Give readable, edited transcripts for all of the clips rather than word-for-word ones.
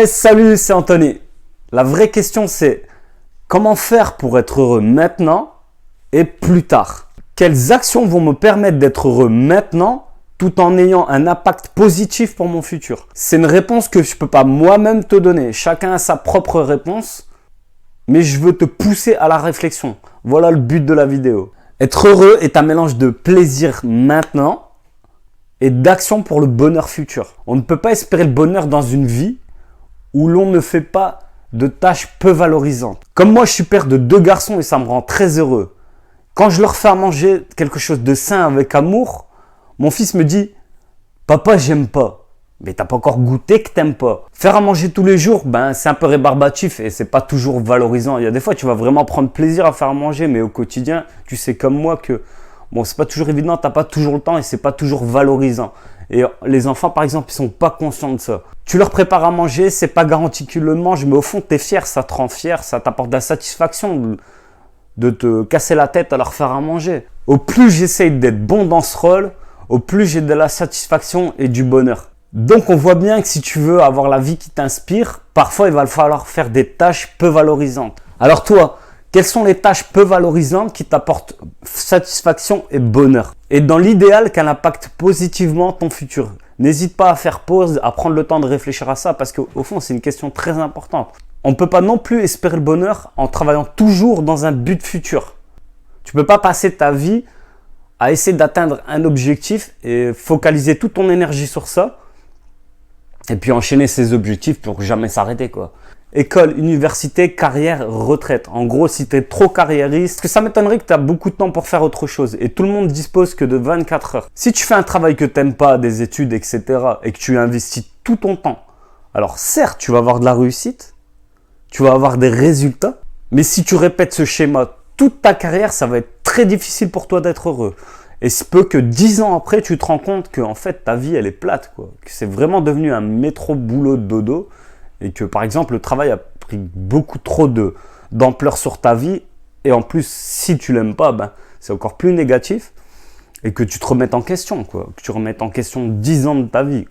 Salut, c'est Anthony. La vraie question c'est comment faire pour être heureux maintenant et plus tard? Quelles actions vont me permettre d'être heureux maintenant tout en ayant un impact positif pour mon futur? C'est une réponse que je ne peux pas moi-même te donner. Chacun a sa propre réponse, mais je veux te pousser à la réflexion. Voilà le but de la vidéo. Être heureux est un mélange de plaisir maintenant et d'action pour le bonheur futur. On ne peut pas espérer le bonheur dans une vie où l'on ne fait pas de tâches peu valorisantes. Comme moi, je suis père de 2 garçons et ça me rend très heureux. Quand je leur fais à manger quelque chose de sain avec amour, mon fils me dit « Papa, j'aime pas ». Mais t'as pas encore goûté que t'aimes pas. Faire à manger tous les jours, c'est un peu rébarbatif et c'est pas toujours valorisant. Il y a des fois, tu vas vraiment prendre plaisir à faire à manger, mais au quotidien, tu sais comme moi que c'est pas toujours évident, t'as pas toujours le temps et c'est pas toujours valorisant. Et les enfants, par exemple, ils sont pas conscients de ça. Tu leur prépares à manger, c'est pas garanti qu'ils le mangent, mais au fond, t'es fier, ça te rend fier, ça t'apporte de la satisfaction de te casser la tête à leur faire à manger. Au plus j'essaye d'être bon dans ce rôle, au plus j'ai de la satisfaction et du bonheur. Donc on voit bien que si tu veux avoir la vie qui t'inspire, parfois il va falloir faire des tâches peu valorisantes. Alors toi, quelles sont les tâches peu valorisantes qui t'apportent satisfaction et bonheur? Et dans l'idéal, qu'elles impactent positivement ton futur. N'hésite pas à faire pause, à prendre le temps de réfléchir à ça parce qu'au fond, c'est une question très importante. On ne peut pas non plus espérer le bonheur en travaillant toujours dans un but futur. Tu ne peux pas passer ta vie à essayer d'atteindre un objectif et focaliser toute ton énergie sur ça et puis enchaîner ces objectifs pour jamais s'arrêter, quoi. École, université, carrière, retraite. En gros, si tu es trop carriériste, parce que ça m'étonnerait que tu as beaucoup de temps pour faire autre chose. Et tout le monde dispose que de 24 heures. Si tu fais un travail que tu n'aimes pas, des études, etc. et que tu investis tout ton temps, alors certes, tu vas avoir de la réussite, tu vas avoir des résultats, mais si tu répètes ce schéma toute ta carrière, ça va être très difficile pour toi d'être heureux. Et c'est peu que 10 ans après, tu te rends compte que en fait, ta vie, elle est plate, quoi. Que c'est vraiment devenu un métro boulot de dodo. Et que par exemple, le travail a pris beaucoup trop d'ampleur sur ta vie. Et en plus, si tu l'aimes pas, c'est encore plus négatif. Et que tu te remettes en question, quoi. Que tu remettes en question 10 ans de ta vie.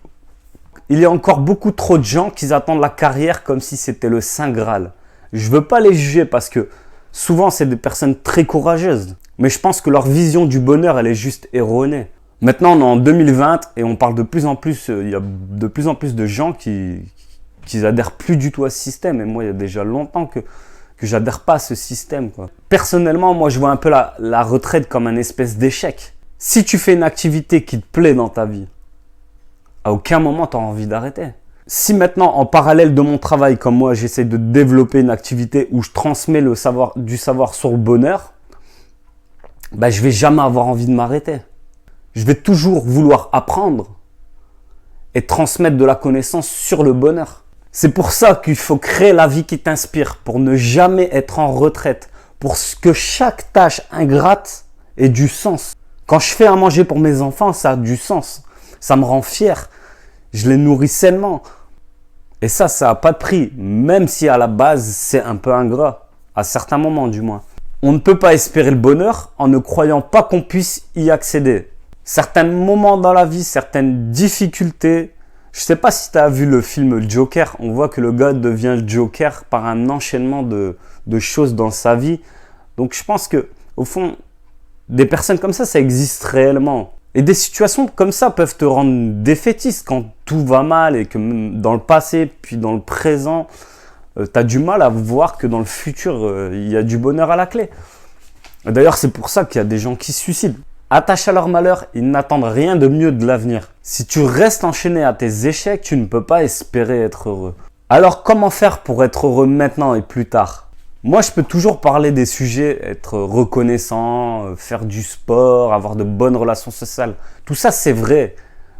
Il y a encore beaucoup trop de gens qui attendent la carrière comme si c'était le Saint Graal. Je veux pas les juger parce que souvent, c'est des personnes très courageuses. Mais je pense que leur vision du bonheur, elle est juste erronée. Maintenant, on est en 2020 et on parle de plus en plus, il y a de plus en plus de gens qui adhèrent plus du tout à ce système. Et moi, il y a déjà longtemps que j'adhère pas à ce système, quoi. Personnellement, moi, je vois un peu la retraite comme un espèce d'échec. Si tu fais une activité qui te plaît dans ta vie, à aucun moment, tu as envie d'arrêter. Si maintenant, en parallèle de mon travail, comme moi, j'essaie de développer une activité où je transmets du savoir sur le bonheur, je vais jamais avoir envie de m'arrêter. Je vais toujours vouloir apprendre et transmettre de la connaissance sur le bonheur. C'est pour ça qu'il faut créer la vie qui t'inspire, pour ne jamais être en retraite, pour que chaque tâche ingrate ait du sens. Quand je fais à manger pour mes enfants, ça a du sens. Ça me rend fier. Je les nourris sainement. Et ça n'a pas de prix, même si à la base, c'est un peu ingrat, à certains moments du moins. On ne peut pas espérer le bonheur en ne croyant pas qu'on puisse y accéder. Certains moments dans la vie, certaines difficultés. Je ne sais pas si tu as vu le film Joker. On voit que le gars devient le Joker par un enchaînement de choses dans sa vie. Donc je pense que au fond, des personnes comme ça existe réellement. Et des situations comme ça peuvent te rendre défaitiste quand tout va mal et que même dans le passé puis dans le présent, tu as du mal à voir que dans le futur, il y a du bonheur à la clé. D'ailleurs, c'est pour ça qu'il y a des gens qui se suicident. Attachés à leur malheur, ils n'attendent rien de mieux de l'avenir. Si tu restes enchaîné à tes échecs, tu ne peux pas espérer être heureux. Alors, comment faire pour être heureux maintenant et plus tard? Moi, je peux toujours parler des sujets, être reconnaissant, faire du sport, avoir de bonnes relations sociales. Tout ça, c'est vrai.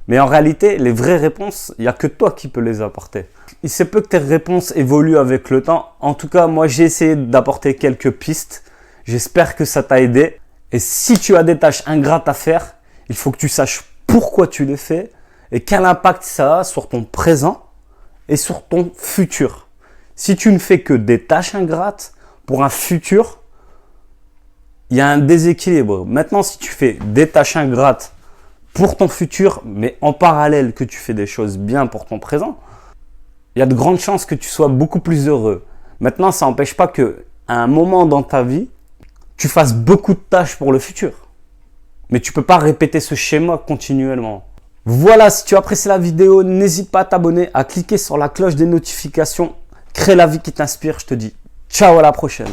Mais en réalité, les vraies réponses, il n'y a que toi qui peux les apporter. Il se peut que tes réponses évoluent avec le temps. En tout cas, moi, j'ai essayé d'apporter quelques pistes. J'espère que ça t'a aidé. Et si tu as des tâches ingrates à faire, il faut que tu saches pourquoi tu les fais et quel impact ça a sur ton présent et sur ton futur. Si tu ne fais que des tâches ingrates pour un futur, il y a un déséquilibre. Maintenant, si tu fais des tâches ingrates pour ton futur, mais en parallèle que tu fais des choses bien pour ton présent, il y a de grandes chances que tu sois beaucoup plus heureux. Maintenant, ça n'empêche pas qu'à un moment dans ta vie, tu fasses beaucoup de tâches pour le futur. Mais tu ne peux pas répéter ce schéma continuellement. Voilà, si tu as apprécié la vidéo, n'hésite pas à t'abonner, à cliquer sur la cloche des notifications. Crée la vie qui t'inspire, je te dis ciao, à la prochaine.